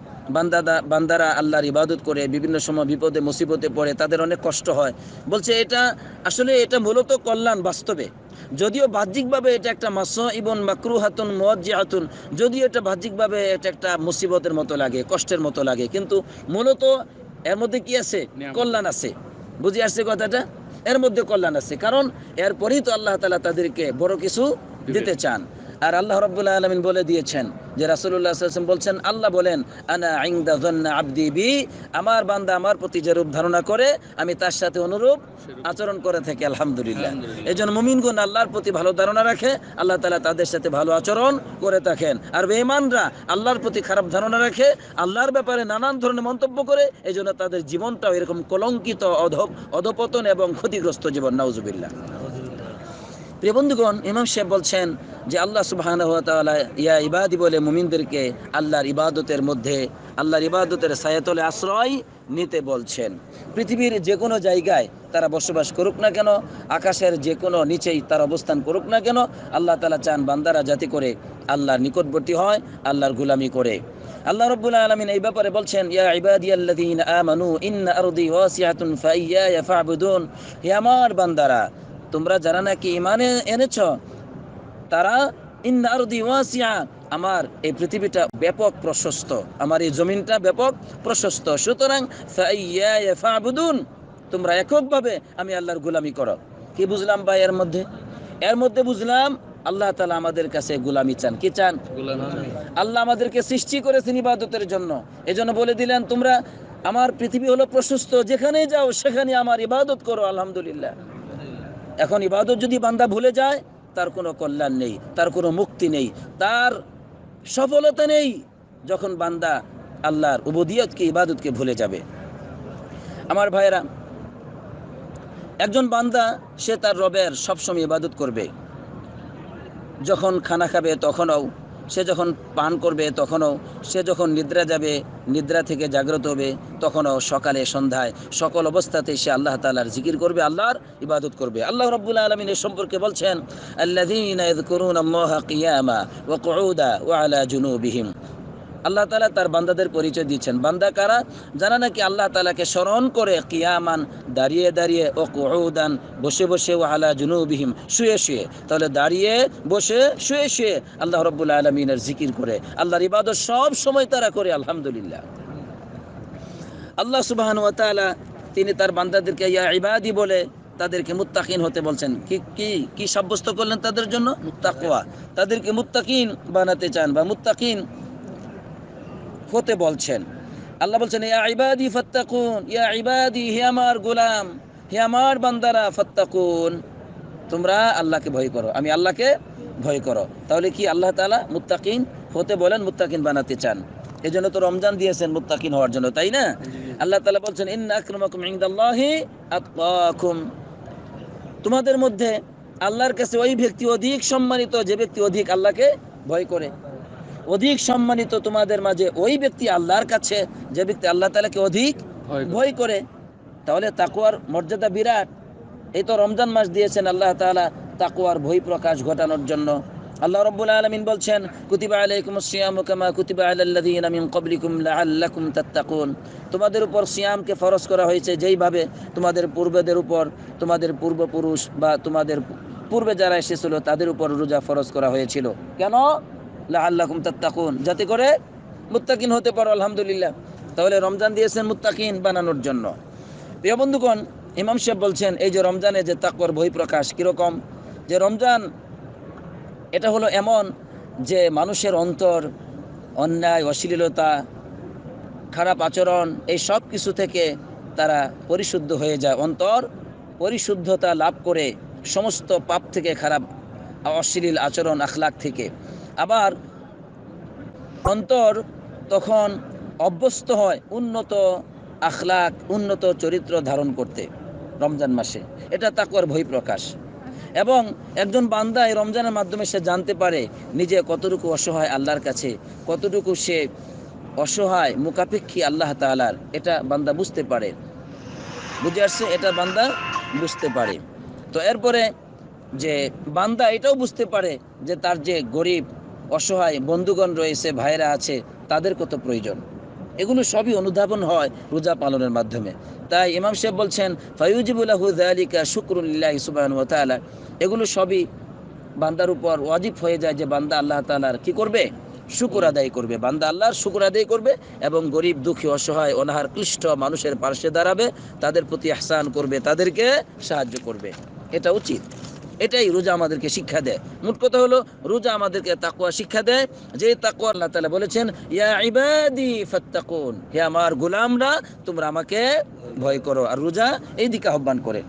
বান্দারা আল্লাহর ইবাদত করে বিভিন্ন সময় বিপদে মুসিবতে পড়ে, তাদের অনেক কষ্ট হয়। বলছে এটা আসলে এটা মূলত কল্যাণ বাস্তবে। যদিও বাহ্যিকভাবে এটা একটা মাসাইবুন মাকরুহাতুন মুওয়াজ্জিহাতুন, যদিও এটা বাহ্যিকভাবে এটা একটা মুসিবতের মতো লাগে, কষ্টের মতো লাগে, কিন্তু মূলত এর মধ্যে কি আছে? কল্যাণ আছে। বুঝে আসছে কথাটা? এর মধ্যে কল্যাণ আছে, কারণ এরপরেই তো আল্লাহ তাআলা তাদেরকে বড় কিছু দিতে চান। আর আল্লাহ রাব্বুল আলামিন বলে দিয়েছেন যে রাসূলুল্লাহ সাল্লাল্লাহু আলাইহি ওয়াসাল্লাম বলছেন, আল্লাহ বলেন, আনা ইনদা যান্না আবদি বি, আমার বান্দা আমার প্রতি যে রূপ ধারণা করে আমি তার সাথে অনুরূপ আচরণ করে থাকি। আলহামদুলিল্লাহ। এজন্য মুমিনগণ আল্লাহর প্রতি ভালো ধারণা রাখে, আল্লাহ তাআলা তাদের সাথে ভালো আচরণ করে থাকেন। আর বেঈমানরা আল্লাহর প্রতি খারাপ ধারণা রাখে, আল্লাহর ব্যাপারে নানান ধরনের মন্তব্য করে, এজন্য তাদের জীবনটাও এরকম কলঙ্কিত, অধপতন এবং ক্ষতিগ্রস্ত জীবন। নাউজুবিল্লাহ। প্রিয় বন্ধুগণ, ইমাম সাহেব বলছেন যে আল্লাহ সুবহানাহু ওয়া তাআলা ইয়া ইবাদি বলে মুমিনদেরকে আল্লাহর ইবাদতের মধ্যে, আল্লাহর ইবাদতের ছায়াতলে আশ্রয় নিতে বলছেন। পৃথিবীর যে কোনো জায়গায় তারা বসবাস করুক না কেন, আকাশের যে কোনো নিচেই তারা অবস্থান করুক না কেন, আল্লাহ তাআলা চান বান্দারা যাতে করে আল্লাহর নিকটবর্তী হয়, আল্লাহর গোলামি করে। আল্লাহ রাব্বুল আলামিন এই ব্যাপারে বলছেন, ইয়া ইবাদিয়াল্লাযীনা আমানু ইন্না আরদি ওয়াসিআতুন ফাইয়ায়া ফা'বুদুন। হে আমার বান্দারা, তোমরা যারা নাকি ঈমানে এনেছ, তারা ইন্না আরদি ওয়াসিআ, আমার এই পৃথিবীটা ব্যাপক প্রশস্ত, আমার এই জমিনটা ব্যাপক প্রশস্ত, সুতরাং ফাইয়ায়া ফা'বুদুন, তোমরা এককভাবে আমি আল্লাহর গোলামি করো। কি বুঝলাম ভাই এর মধ্যে? এর মধ্যে বুঝলাম আল্লাহ তাআলা আমাদের কাছে গোলামি চান। কি চান? আল্লাহ আমাদেরকে সৃষ্টি করেছেন ইবাদতের জন্য, এজন্য বলে দিলেন তোমরা, আমার পৃথিবী হলো প্রশস্ত, যেখানে যাও সেখানে আমার ইবাদত করো। আলহামদুলিল্লাহ। এখন ইবাদত যদি বান্দা ভুলে যায়, তার কোনো কল্যাণ নেই, তার কোনো মুক্তি নেই, তার সফলতা নেই, যখন বান্দা আল্লাহর উবুদিয়তকে, ইবাদতকে ভুলে যাবে। আমার ভাইয়েরা, একজন বান্দা সে তার রবের সবসময় ইবাদত করবে, যখন খানা খাবে তখনও, সে যখন পান করবে তখনও, সে যখন নিদ্রা যাবে, নিদ্রা থেকে জাগ্রত হবে তখনও, সকালে সন্ধ্যায় সকল অবস্থাতেই সে আল্লাহ তাআলার জিকির করবে, আল্লাহর ইবাদত করবে। আল্লাহ রাব্বুল আলামিন এর সম্পর্কে বলছেন, আল্লাযীনা ইয়াযকুরুনাল্লাহা কিয়ামা ওয়া কুউদা ওয়া আলা জুনুবিহিম। আল্লাহ তাআলা তার বান্দাদের পরিচয় দিচ্ছেন। বান্দা কারা? যারা নাকি আল্লাহ তাআলাকে স্মরণ করে, কিয়ামান দাঁড়িয়ে দাঁড়িয়ে, ও কুউদান বসে বসে, ও আলা জুনুবিহিম শুয়ে শুয়ে। তাহলে দাঁড়িয়ে বসে শুয়ে শুয়ে আল্লাহ রাব্বুল আলামিনের জিকির করে, আল্লাহর ইবাদত সব সময় তারা করে। আলহামদুলিল্লাহ। আল্লাহ সুবহানাহু ওয়া তাআলা তিনি তার বান্দাদেরকে ইয়া ইবাদি বলে তাদেরকে মুত্তাকিন হতে বলছেন। কি কি কি সাব্যস্ত করলেন তাদের জন্য? তাকওয়া। তাদেরকে মুত্তাকিন বানাতে চান বা মুত্তাকিন হতে বলছেন। আল্লাহ বলছেন, ইয়া ইবাদি ফাত্তাকুন, ইয়া ইবাদি, হে আমার গোলাম, হে আমার বান্দারা, ফাত্তাকুন, তোমরা আল্লাহকে ভয় করো, আমি আল্লাহকে ভয় করো। তাহলে কি আল্লাহ তাআলা মুত্তাকিন হতে বলেন, মুত্তাকিন বানাতে চান। এজন্য তো রমজান দিয়েছেন মুত্তাকিন হওয়ার জন্য, তাই না? আল্লাহ তাআলা বলছেন, ইন্না আকরামাকুম ইনদাল্লাহি আতকাকুম, তোমাদের মধ্যে আল্লাহর কাছে ওই ব্যক্তি অধিক সম্মানিত যে ব্যক্তি অধিক আল্লাহকে ভয় করে। অধিক সম্মানিত তোমাদের মাঝে ওই ব্যক্তি আল্লাহর কাছে যে ব্যক্তি আল্লাহ তাআলাকে অধিক ভয় করে। তাহলে তাকওয়ার মর্যাদা বিরাট। এই তো রমজান মাস দিয়েছেন আল্লাহ তাআলা তাকওয়ার ভয় প্রকাশ ঘটানোর জন্য। আল্লাহ রাব্বুল আলামিন বলছেন, কুতিবা আলাইকুমুস সিয়ামু কামা কুতিবা আলাল্লাযীনা মিন ক্বাবলিকুম লাআল্লাকুম তাত্তাকুন, তোমাদের উপর সিয়ামকে ফরজ করা হয়েছে যেইভাবে তোমাদের পূর্বদের উপর, তোমাদের পূর্বপুরুষ বা তোমাদের পূর্বে যারা এসেছিল তাদের উপর রোজা ফরজ করা হয়েছিল। কেন? লাআল্লাকুম তাত্তাকুন, যাতে করে মুত্তাকিন হতে পারো। আলহামদুলিল্লাহ। তাহলে রমজান দিয়েছেন মুত্তাকিন বানানোর জন্য। প্রিয় বন্ধুগণ, ইমাম সাহেব বলছেন, এই যে রমজানে যে তাকওয়ার বহি প্রকাশ কিরকম, যে রমজান এটা হলো এমন যে মানুষের অন্তর অন্যায়, অশ্লীলতা, খারাপ আচরণ, এই সব কিছু থেকে তারা পরিশুদ্ধ হয়ে যায়। অন্তর পরিশুদ্ধতা লাভ করে সমস্ত পাপ থেকে, খারাপ অশ্লীল আচরণ, আখলাক থেকে। আবার অন্তর তখন অভ্যস্ত হয় উন্নত আখলাক, উন্নত চরিত্র ধারণ করতে রমজান মাসে। এটা তাকওয়ার বহি প্রকাশ। এবং একজন বান্দা এই রমজানের মাধ্যমে সে জানতে পারে নিজে কতটুকু অসহায় আল্লাহর কাছে, কতটুকু সে অসহায় মুখাপেক্ষী আল্লাহ তাআলার, এটা বান্দা বুঝতে পারে। বুঝে আসছে? এটা বান্দা বুঝতে পারে। তো এরপরে যে বান্দা এটাও বুঝতে পারে যে তার যে গরিব অসহায় বন্ধুগণ রয়েছে, ভাইরা আছে, তাদের কত প্রয়োজন। এগুলো সবই অনুধাবন হয় রোজা পালনের মাধ্যমে। তাই ইমাম সাহেব বলছেন, ফায়ুজিবু লাহু যালিকা শুকরুলিল্লাহি সুবহানাহু ওয়া তাআলা, এগুলো সবই বান্দার উপর ওয়াজিব হয়ে যায় যে বান্দা আল্লাহ তাআলার কি করবে? শুকর আদায় করবে। বান্দা আল্লাহর শুকর আদায় করবে এবং গরিব, দুঃখী, অসহায়, অনাহার, ক্লিষ্ট মানুষের পাশে দাঁড়াবে, তাদের প্রতি ইহসান করবে, তাদেরকে সাহায্য করবে। এটা উচিত। এটাই রোজা আমাদেরকে শিক্ষা দেয়। মোট কথা হলো রোজা আমাদেরকে তাকওয়া শিক্ষা দেয়, যে তাকওয়া আল্লাহ তাআলা বলেছেন, ইয়া ইবাদি ফাত্তাকুন, হে আমার গোলামরা তোমরা আমাকে ভয় করো। আর রোজা এই দিকে আহ্বান করে।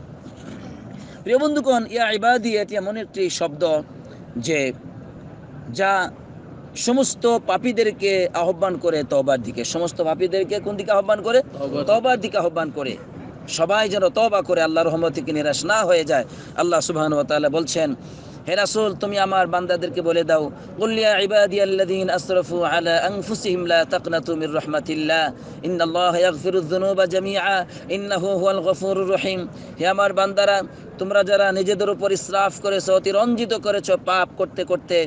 প্রিয় বন্ধুগণ, ইয়া ইবাদি এটি এমন একটি শব্দ যে যা সমস্ত পাপীদেরকে আহ্বান করে তওবার দিকে। সমস্ত পাপীদেরকে কোন দিকে আহ্বান করে? তওবার দিকে আহ্বান করে। সবাই যেন তওবা করে আল্লাহর রহমত থেকে নিরাশ না হয়ে যায়। আল্লাহ সুবহানাহু ওয়া তাআলা বলছেন, হে রাসূল তুমি আমার বান্দাদেরকে বলে দাও, কুল ইয়া ইবাদিয়াল্লাযীনা আসরাফু আলা আনফুসিহিম লা তাকনাতু মির রাহমাতিল্লাহ ইন্নাল্লাহা ইয়াগফিরুয যুনুবা জামিআ ইন্নাহু হুয়াল গফুরুর রহিম। হে আমার বান্দারা, তোমরা যারা নিজেদের উপর ইসরাফ করেছো, অতিরঞ্জিত করেছো পাপ করতে করতে,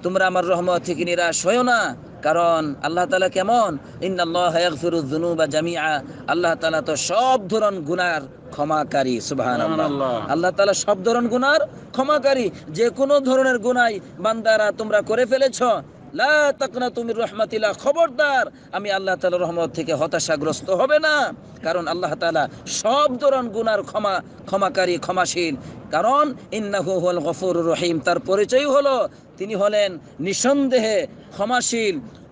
তোমরা আমার রহমত থেকে নিরাশ হয়ো না। কারণ আল্লাহ তাআলা কেমন? ইন্নাল্লাহা ইয়াগফিরুয যুনুবা জামিআ, আল্লাহ তাআলা তো সব ধরন গুনার ক্ষমাকারী। সুবহানাল্লাহ, আল্লাহ তাআলা সব ধরন গুনার ক্ষমাকারী। যে কোনো ধরনের গুনাহ বান্দারা তোমরা করে ফেলেছো, লা তাকনাতু মির রাহমাতিল্লাহ, খবরদার আমি আল্লাহ তাআলার রহমত থেকে হতাশাগ্রস্ত হবে না। কারণ আল্লাহ তাআলা সব ধরন গুনার ক্ষমাকারী, ক্ষমাশীল। কারণ ইন্নাহু হুয়াল গফুরুর রহিম, তার পরিচয় হলো তিনি হলেন নিঃসন্দেহে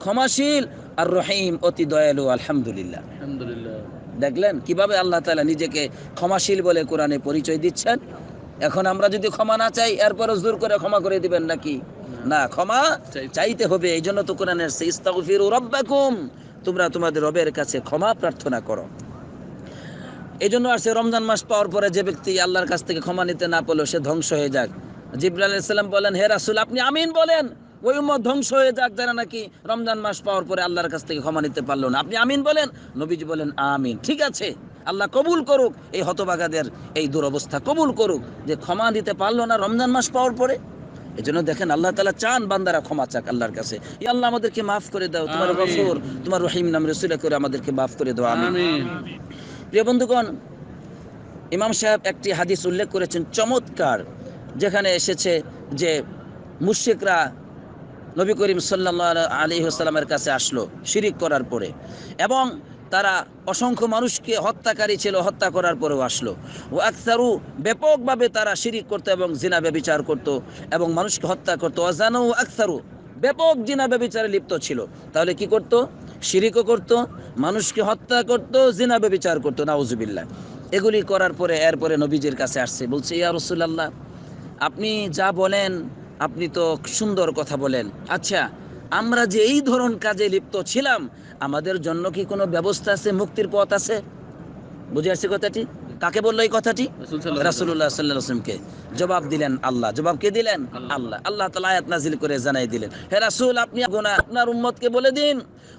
ক্ষমাশীল আর রহিম, অতি দয়ালু। আলহামদুলিল্লাহ। দেখলেন কিভাবে আল্লাহ তাআলা নিজেকে ক্ষমাশীল বলে কোরআনে পরিচয় দিচ্ছেন। এখন আমরা যদি ক্ষমা না চাই, এরপরও জোর করে ক্ষমা করে দিবেন নাকি? না, ক্ষমা চাইতে হবে। এই জন্য তো কোরআনে আসছে, ইস্তাগফিরু রাব্বাকুম, তোমরা তোমাদের রবের কাছে ক্ষমা প্রার্থনা করো। এই জন্য আসছে রমজান মাস পাওয়ার পরে যে ব্যক্তি আল্লাহর কাছ থেকে ক্ষমা নিতে না পারলো, সে ধ্বংস হয়ে যাক। জিবরাইল আলাইহিস সালাম বলেন, হে রাসূল আপনি আমিন বলেন, ওই উম্মত ধ্বংস হয়ে যাক যারা নাকি রমজান মাস পাওয়ার পরে আল্লাহর কাছ থেকে ক্ষমা নিতে পারলো না। আপনি আমিন বলেন। নবীজি বলেন আমিন। ঠিক আছে, আল্লাহ কবুল করুক এই হতভাগাদের এই দুরবস্থা, কবুল করুক যে ক্ষমা দিতে পারলো না রমজান মাস পাওয়ার পরে। এই জন্য দেখেন আল্লাহ তাআলা চান বান্দারা ক্ষমা চাক আল্লাহর কাছে, ইয়া আল্লাহ আমাদেরকে মাফ করে দাও, তোমার গফুর তোমার রহিম নাম রসুলে করে আমাদেরকে মাফ করে দাও, আমিন। প্রিয় বন্ধুগণ, ইমাম সাহেব একটি হাদিস উল্লেখ করেছেন চমৎকার, যেখানে এসেছে যে মুশরিকরা নবী করিম সাল্লাল্লাহু আলাইহি ওয়াসাল্লামের কাছে আসলো শিরিক করার পরে, এবং তারা অসংখ্য মানুষকে হত্যাকারী ছিল, হত্যা করার পরেও আসলো। ও আকসারু, ব্যাপকভাবে তারা শিরিক করতো এবং জিনা ব্যভিচার করতো এবং মানুষকে হত্যা করতো। অজানু আকসারু, ব্যাপক জিনা ব্যভিচারে লিপ্ত ছিল। তাহলে কি করত? শিরিকও করত, মানুষকে হত্যা করত, জিনা ব্যভিচার করতো, নাউজুবিল্লাহ। এগুলি করার পরে এরপরে নবীজির কাছে আসছে, বলছে ইয়া রাসূলুল্লাহ আপনি যা বলেন আপনি তো সুন্দর কথা বলেন, আচ্ছা আমরা যে এই ধরন কাজে লিপ্ত ছিলাম, আমাদের জন্য কি কোনো ব্যবস্থা আছে, মুক্তির পথ আছে? বুঝে আসছে কথাটি? কাকে বললো এই কথাটি? রাসূলুল্লাহ সাল্লাল্লাহু আলাইহি ওয়াসাল্লামকে। জবাব দিলেন আল্লাহ। জবাব কে দিলেন? আল্লাহ। আল্লাহ তাআলা আয়াত নাযিল করে জানাই দিলেন, হে রাসূল আপনি আপনার উম্মতকে বলে দিন,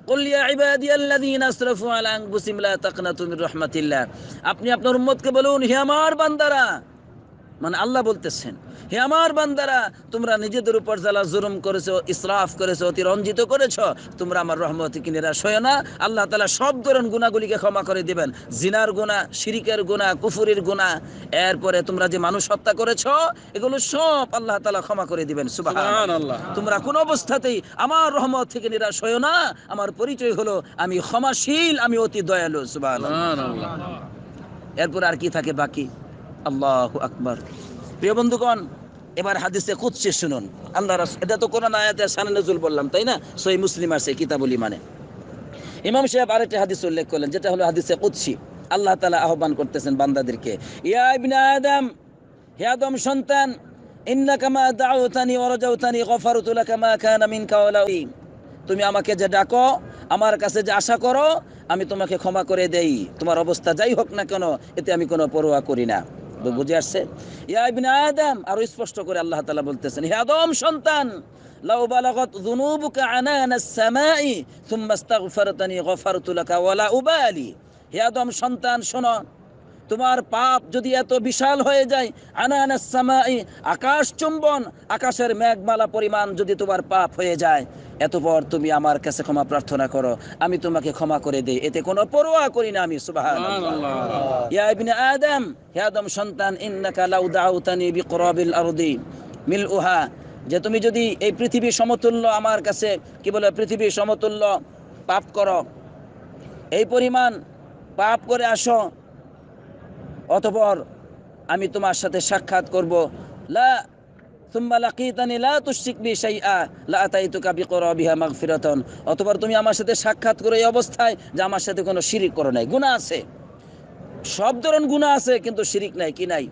কুল ইয়া ইবাদিয়াল্লাযীনা আসরাফু আলা আনফুসিহিম লা তাকনাতু মির রাহমাতিল্লাহ, আপনি আপনার উম্মতকে বলুন, হে আমার বান্দারা, মানে আল্লাহ বলতেছেন, হে আমার বান্দারা তোমরা নিজেদের উপর যারা জুলুম করেছো, ইসরাফ করেছো, অতিরঞ্জিত করেছো, তোমরা আমার রহমত থেকে নিরাশ হয়ো না। আল্লাহ তাআলা সব ধরনের গুনাহগুলিকে ক্ষমা করে দিবেন। জিনার গুনাহ, শিরিকের গুনাহ, কুফরির গুনাহ, এরপরে তোমরা যে মানুষ হত্যা করেছো, এগুলো সব আল্লাহ তাআলা ক্ষমা করে দিবেন। সুবহানাল্লাহ। তোমরা কোন অবস্থাতেই আমার রহমত থেকে নিরাশ হয়ো না। আমার পরিচয় হলো আমি ক্ষমাশীল, আমি অতি দয়ালু। সুবহানাল্লাহ। এরপর আর কি থাকে বাকি? আল্লাহু আকবার। প্রিয় বন্ধুগণ, এবার হাদিসে কুদসি শুনুন। আল্লাহ রাসূল, এটা তো কোরআন আয়াতের শানে নজুল বললাম, তাই না? সহিহ মুসলিম আছে কিতাবুল ইমানে। ইমাম সাহেব আরেকটি হাদিস উল্লেখ করলেন, যেটা হলো হাদিসে কুদসি। আল্লাহ তাআলা আহ্বান করতেছেন বান্দাদেরকে, ইয়া ইবনে আদম, হে আদম সন্তান, ইন্নাকা মা দাউতানি ওয়া রাজাউতানি গফারতু লাকা মা কানা মিনকা ওয়া তুমি আমাকে যে ডাকো, আমার কাছে যে আশা করো, আমি তোমাকে ক্ষমা করে দেই। তোমার অবস্থা যাই হোক না কেন, এতে আমি কোনো পরোয়া করি না। বুঝে আসছে? ইয়া ইবনে আদম, আরো স্পষ্ট করে আল্লাহ তাআলা বলতেছেন, হে আদম সন্তান, লাউ বালাগাত যুনুবুকা আনানাস সামাই সুম্মা আস্তাগফারতানি গফারতু লাকা ওয়া লা উবালি। হে আদম সন্তান শোনো, তোমার পাপ যদি এত বিশাল হয়ে যায়, আনানাস সামাই, আকাশ চুম্বন, আকাশের মেঘমালা পরিমাণ যদি তোমার পাপ হয়ে যায়, এতপর তুমি আমার কাছে ক্ষমা প্রার্থনা করো, আমি তোমাকে ক্ষমা করে দেই, এতে কোনো পরোয়া করি না আমি। সুবহানাল্লাহ। ইয়া ইবনে আদম, হে আদম সন্তান, ইন্নাকা লাউ দাউতানি বিকরাবিল আরদি মিলউহা, যে তুমি যদি এই পৃথিবী সমতুল্য আমার কাছে, কি বলে, পৃথিবী সমতুল্য পাপ করো, এই পরিমাণ পাপ করে আসো, অতঃপর আমি তোমার সাথে সাক্ষাৎ করব, লা সুম্মা লাকিতানি লা তুশরিক বি শাইআ লা আতাইতুকা বিকরাবিহা মাগফিরাতান, অতঃপর তুমি আমার সাথে সাক্ষাৎ করো এই অবস্থায় যে আমার সাথে কোনো শিরিক করো নাই, গুনাহ আছে, সব ধরনের গুনাহ আছে কিন্তু শিরিক নাই, কি নাই?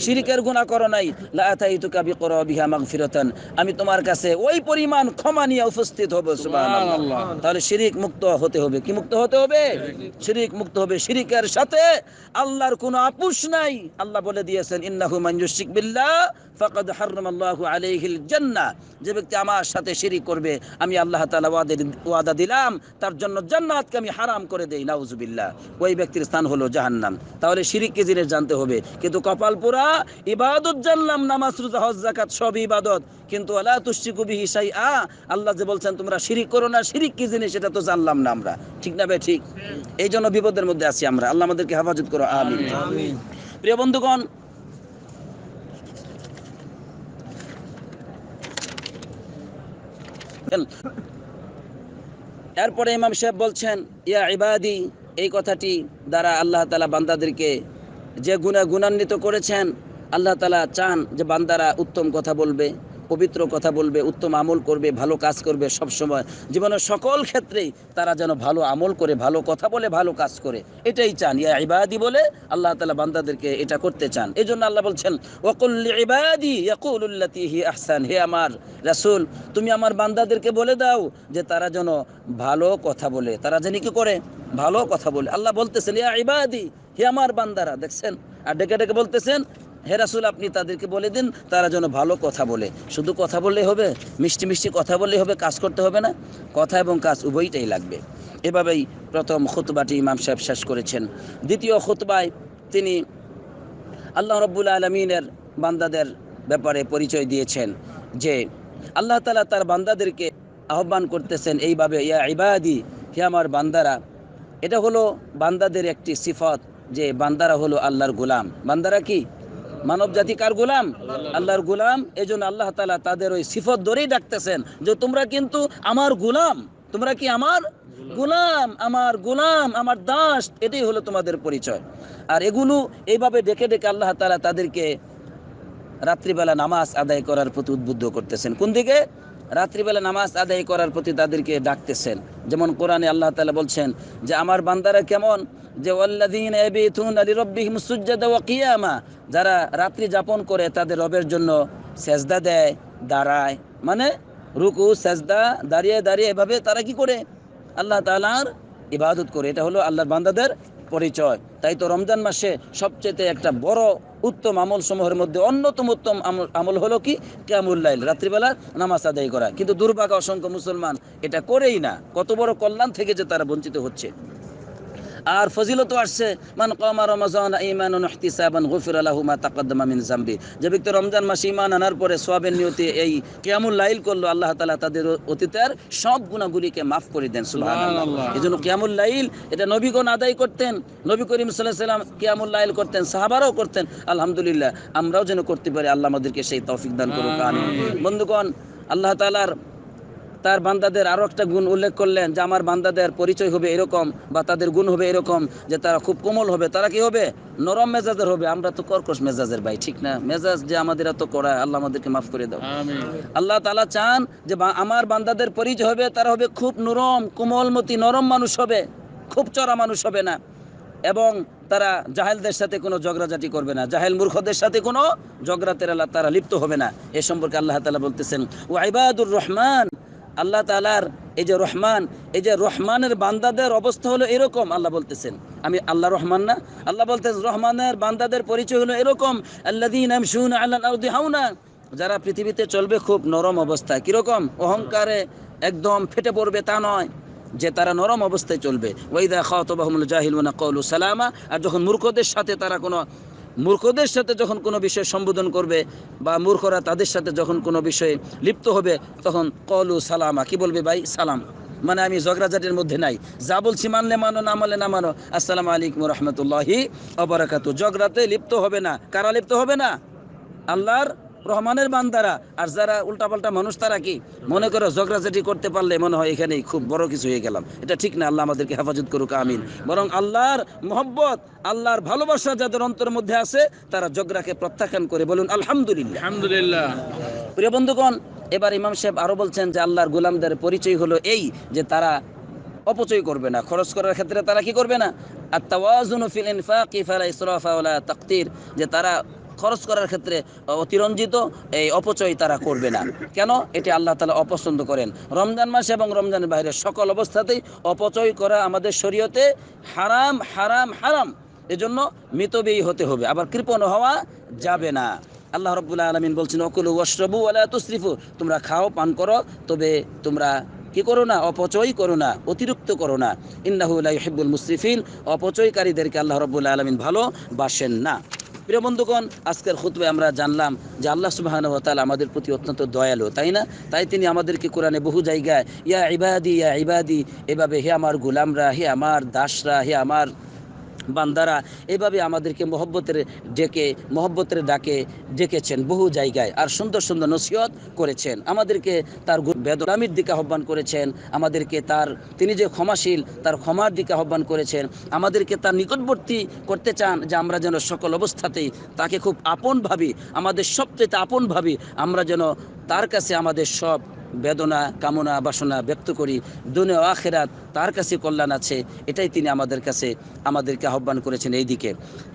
শিরিকের গুনাহ করো নাই। লা আতাইতুকা বিকরাবিহা মাগফিরাতান, আমি তোমার কাছে ওই পরিমাণ ক্ষমা নিয়ে উপস্থিত হব। সুবহানাল্লাহ। তাহলে শিরিক মুক্ত হতে হবে। কি মুক্ত হতে হবে? শিরিক মুক্ত হবে। শিরিকের সাথে আল্লাহর কোনো আপোষ নাই। আল্লাহ বলে দিয়েছেন, ইন্নাহু মান ইউশরিক বিল্লাহ ফাকাদ হারামাল্লাহু আলাইহিল জান্নাহ, যে ব্যক্তি আমার সাথে শিরিক করবে আমি আল্লাহ তাআলা ওয়াদা দিলাম তার জন্য জান্নাতকে আমি হারাম করে দেই। নাউজুবিল্লাহ। ওই ব্যক্তির স্থান হলো জাহান্নাম। তাহলে শিরিক কি জিনিস জানতে হবে। কিন্তু কপাল পোড়া, ইবাদত জানলাম, নামাজ রোজা হজ যাকাত সব ইবাদত, কিন্তু ওয়ালা তুশরিকু বিহি শাইআ, আল্লাহ যে বলছেন তোমরা শিরিক করো না, শিরিক কি জিনিস এটা তো জানলাম না আমরা। ঠিক না ভাই? ঠিক। এই জন্য বিপদের মধ্যে আছি আমরা। আল্লাহ আমাদেরকে হেফাজত করো, আমিন। প্রিয় বন্ধুগণ, এরপরে ইমাম সাহেব বলছেন, ইয়া ইবাদি, এই কথাটি দ্বারা আল্লাহ তাআলা বান্দাদেরকে যে গুণান্বিত করেছেন, আল্লাহ তাআলা চান যে বান্দারা উত্তম কথা বলবে, পবিত্র কথা বলবে, উত্তম আমল করবে, ভালো কাজ করবে। সব সময় জীবনের সকল ক্ষেত্রেই তারা যেন ভালো আমল করে, ভালো কথা বলে, ভালো কাজ করে, এটাই চান। ইয়া ইবাদি বলে আল্লাহ তাআলা বান্দাদেরকে এটা করতে চান। এই জন্য আল্লাহ বলছেন, ওয়াকুল লিইবাদি ইয়াকুলুল্লাতী হি আহসান, হে আমার রাসূল তুমি আমার বান্দাদেরকে বলে দাও যে তারা যেন ভালো কথা বলে, তারা যেন কি করে? ভালো কথা বলে। আল্লাহ বলতেছেন, ইয়া ইবাদি, হে আমার বান্দারা। দেখছেন? আর ডেকে ডেকে বলতেছেন, হে রাসূল আপনি তাদেরকে বলে দিন তারা যেন ভালো কথা বলে। শুধু কথা বললেই হবে? মিষ্টি মিষ্টি কথা বললেই হবে? কাজ করতে হবে না? কথা এবং কাজ উভয়টাই লাগবে। এভাবেই প্রথম খুতবাটি ইমাম সাহেব শেষ করেছেন। দ্বিতীয় খুতবায় তিনি আল্লাহ রাব্বুল আলামিনের বান্দাদের ব্যাপারে পরিচয় দিয়েছেন যে আল্লাহ তাআলা তার বান্দাদেরকে আহ্বান করতেছেন এইভাবে, ইয়া ইবাদি, হে আমার বান্দারা। এটা হলো বান্দাদের একটি সিফত যে বান্দারা হলো আল্লাহর গোলাম। বান্দারা কি? মানব জাতি কার গোলাম? আল্লাহর গোলাম। এই জন্য আল্লাহ তাআলা তাদের ওই সিফত ধরেই ডাকতেছেন যে তোমরা কিন্তু আমার গোলাম, তোমরা কি আমার গোলাম, আমার গোলাম, আমার দাস, এটাই হলো তোমাদের পরিচয়। আর এগুলো এইভাবে ডেকে ডেকে আল্লাহ তাআলা তাদেরকে রাত্রিবেলা নামাজ আদায় করার প্রতি উদ্বুদ্ধ করতেছেন। কোন দিকে? রাত্রিবেলা নামাজ আদায় করার প্রতি তাদেরকে ডাকতেছেন। যেমন কোরআনে আল্লাহ তাআলা বলছেন যে আমার বান্দারা কেমন, যে ওয়াল্লাযীনা ইয়াবিতুনা লিরাব্বিহিম সুজদান ওয়া কিয়ামা, যারা রাত্রি যাপন করে তাদের রবের জন্য সেজদা দেয়, দাঁড়ায়, মানে রুকু সেজদা, দাঁড়িয়ে দাঁড়িয়ে এভাবে তারা কি করে? আল্লাহ তাআলার ইবাদত করে। এটা হলো আল্লাহর বান্দাদের পরিচয়। তাই তো রমজান মাসে সবচেয়ে একটা বড় উত্তম আমল সমূহের মধ্যে অন্যতম উত্তম আমল হলো কি? কিয়ামুল লাইল, রাত্রিবেলা নামাজ আদায় করা। কিন্তু দুর্ভাগ্য অসংখ্য মুসলমান এটা করেই না। কত বড় কল্যাণ থেকে যে তারা বঞ্চিত হচ্ছে। আর ফজিলত আসছে, মান কামা রমাজান ঈমানান ওয়া ইহতিসাবান গুফিরা লাহু মা তাকদ্দামা মিন যামবি, যে ব্যক্তি রমজান মাসে ঈমান আনার পরে সওয়াবের নিয়তে এই কিয়ামুল লাইল করলো, আল্লাহ তাআলা তাদের অতীতের সব গুনাহগুলিকে মাফ করে দেন। সুবহানাল্লাহ। এজন্য কিয়ামুল লাইল এটা নবীগণ আদায় করতেন, নবী করিম সাল্লাল্লাহু আলাইহি সাল্লাম কিয়ামুল লাইল করতেন, সাহাবারাও করতেন। আলহামদুলিল্লাহ আমরাও যেন করতে পারি। আল্লাহ আমাদেরকে সেই তৌফিক দান করুক, আমিন। বন্ধুগণ, আল্লাহ তাআলার তার বান্দাদের আরো একটা গুণ উল্লেখ করলেন যে আমার বান্দাদের পরিচয় হবে এরকম, বা তাদের গুণ হবে এরকম যে তারা খুব কোমল হবে। তারা কি হবে? নরম মেজাজের হবে। আমরা তো কর্কশ মেজাজের ভাই, ঠিক না? মেজাজ যে আমাদের এত করা, আল্লাহ আমাদেরকে মাফ করে দাও, আমিন। আল্লাহ তাআলা চান যে আমার বান্দাদের পরিচয় হবে তারা হবে খুব নরম, কোমলমতি, নরম মানুষ হবে, খুব চড়া মানুষ হবে না। এবং তারা জাহেলদের সাথে কোনো ঝগড়াঝাটি করবে না, জাহেল মূর্খদের সাথে কোনো ঝগড়াতে তারা লিপ্ত হবে না। এ সম্পর্কে আল্লাহ তাআলা বলতেছেন, ওয়া ইবাদুর রহমান, আল্লাহ তাআলার এই যে রহমান, এই যে রহমানের বান্দাদের অবস্থা হলো এরকম। আল্লাহ বলতেছেন, আমি আল্লাহ রহমান না? আল্লাহ বলতেছেন রহমানের বান্দাদের পরিচয় হলো এরকম, আল্লাযীনা ইয়ামশুনা আলাল আরদি হাওনা, যারা পৃথিবীতে চলবে খুব নরম অবস্থায়। কিরকম? অহংকারে একদম ফেটে পড়বে তা নয়, যে তারা নরম অবস্থায় চলবে। ওয়া ইযা খাতাবাহুমুল জাহিলুনা ক্বালু সালামা, আর যখন মূর্খদের সাথে যখন কোনো বিষয় সম্বোধন করবে, বা মূর্খরা তাদের সাথে যখন কোনো বিষয়ে লিপ্ত হবে, তখন ক্বালু সালামা, কি বলবে ভাই? সালাম। মানে আমি ঝগড়াঝাটির মধ্যে নাই, যা বলছি মানলে মানো, না মানলে না মানো, আসসালামু আলাইকুম ওয়া রাহমাতুল্লাহি ওয়া বারাকাতুহু। ঝগড়াতে লিপ্ত হবে না। কারা লিপ্ত হবে না? আল্লাহর রহমানের বান্দারা। আর যারা উল্টাপাল্টা মানুষ, তারা কি মনে করো ঝগড়াঝাটি করতে পারলে মনে হয় এখানেই খুব বড় কিছু হয়ে গেলাম। এটা ঠিক না। আল্লাহ আমাদেরকে হেফাজত করুক, আমিন। বরং আল্লাহর মহব্বত, আল্লাহর ভালোবাসা যাদের অন্তরের মধ্যে আছে, তারা ঝগড়াকে প্রত্যাখ্যান করে। বলুন আলহামদুলিল্লাহ, আলহামদুলিল্লাহ। প্রিয় বন্ধুগণ, এবার ইমাম সাহেব আরো বলছেন যে আল্লাহর গোলামদের পরিচয় হলো এই যে তারা অপচয় করবে না, খরচ করার ক্ষেত্রে তারা কি করবে না, আত-তাওয়াজুনু ফিল ইনফাকি ফালা ইসরাফা ওয়ালা তাকতির, যে তারা খরচ করার ক্ষেত্রে অতিরঞ্জিত এই অপচয় তারা করবে না। কেন? এটি আল্লাহ তাআলা অপছন্দ করেন। রমজান মাস এবং রমজানের বাইরে সকল অবস্থাতেই অপচয় করা আমাদের শরীয়তে হারাম হারাম হারাম। এজন্য মিতব্যয়ী হতে হবে, আবার কৃপণ হওয়া যাবে না। আল্লাহ রাব্বুল আলামিন বলছেন ওকুলু ওয়াশরাবু ওয়ালা তুসরিফু, তোমরা খাও পান করো, তবে তোমরা কি করো না, অপচয় করো না, অতিরিক্ত করো না। ইন্নাহু লা ইউহিব্বুল মুসরিফিন, অপচয়কারীদেরকে আল্লাহ রাব্বুল আলামিন ভালোবাসেন না। প্রিয় বন্ধুগণ, আজকের খুতবায় আমরা জানলাম যে আল্লাহ সুবহানাহু ওয়া তাআলা আমাদের প্রতি অত্যন্ত দয়ালু, তাই না? তাই তিনি আমাদেরকে কোরআনে বহু জায়গায় ইয়া ইবাদি এভাবে, হে আমার গোলামরা, হে আমার দাসরা, হে আমার বান্দারা, এভাবে আমাদেরকে মহব্বতের ডাকে ডেকেছেন বহু জায়গায়, আর সুন্দর সুন্দর নসিহত করেছেন আমাদেরকে, তার বেদনামির দিকে আহ্বান করেছেন আমাদেরকে, তিনি যে ক্ষমাশীল তার ক্ষমার দিকে আহ্বান করেছেন আমাদেরকে, তার নিকটবর্তী করতে চান, যে আমরা যেন সকল অবস্থাতেই তাকে খুব আপন ভাবি, আমাদের সবচেয়ে আপন ভাবি, আমরা যেন তার কাছে আমাদের সব বেদনা কামনা বাসনা ব্যক্ত করি, দুনিয়া ও আখিরাত তার কাছে কল্যাণ আছে, এটাই তিনি আমাদেরকে আহ্বান করেছেন এই দিকে।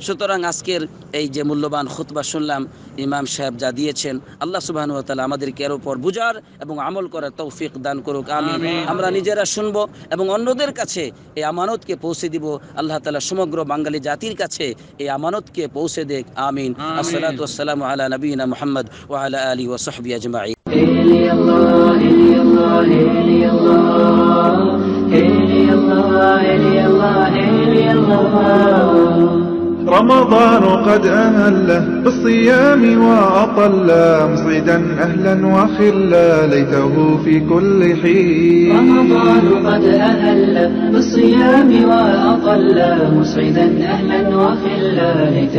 সুতরাং আজকের এই যে মূল্যবান খুতবা শুনলাম, ইমাম সাহেব যা দিয়েছেন, আল্লাহ সুবহানাহু ওয়া তাআলা আমাদেরকে এর উপর বুঝার এবং আমল করার তৌফিক দান করুক, আমিন। আমরা নিজেরা শুনবো এবং অন্যদের কাছে এই আমানতকে পৌঁছে দিব, আল্লাহ তাআলা সমগ্র বাঙালি জাতির কাছে এই আমানতকে পৌঁছে দেখ, আমিন। আসসালাতু ওয়াসসালামু আলা নবিয়িনা মুহাম্মদ ওয়া আলা আলিহি ওয়া সাহবিহি আজমাইন। رمضان قد أهل بالصيام وأطل مصعدا أهلا وخلا ليته في كل حين. رمضان قد أهل بالصيام وأطل مصعدا أهلا وخلا ليته